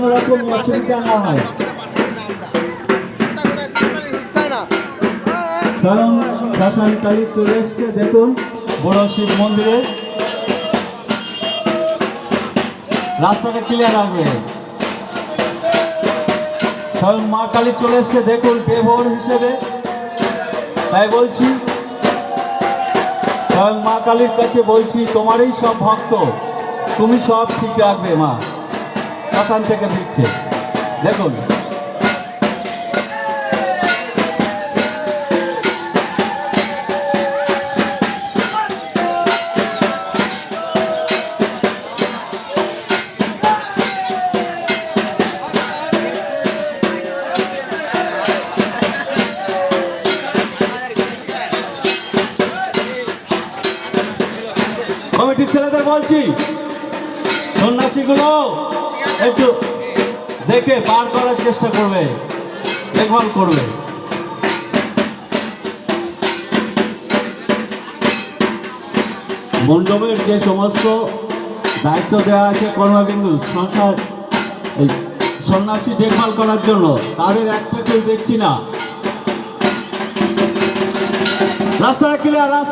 কোনো রকম অসুবিধা না হয়। স্বয়ং শ্মশান কালী চলে এসছে, দেখুন বড় শিব মন্দিরে। রাস্তাটা ক্লিয়ার রাখবে। স্বয়ং মা কালী চলে এসছে, দেখুন দেবর হিসেবে। তাই বলছি, স্বয়ং মা কালীর কাছে বলছি, তোমারই সব ভক্ত, তুমি সব ঠিক রাখবে মা। শ্মশান থেকে দিচ্ছে, দেখুন। কমিটির ছেলেদের বলছি, সন্ন্যাসীগুলো একটু দেখে পার করার চেষ্টা করবে, দেখভাল করবে। মণ্ডপের যে সমস্ত দায়িত্ব দেওয়া আছে কর্মবিন্দু সংসার সন্ন্যাসী দেখভাল করার জন্য, তাদের একটা কেউ দেখছি না। রাস্তাটা ক্লিয়ার, রাস্তা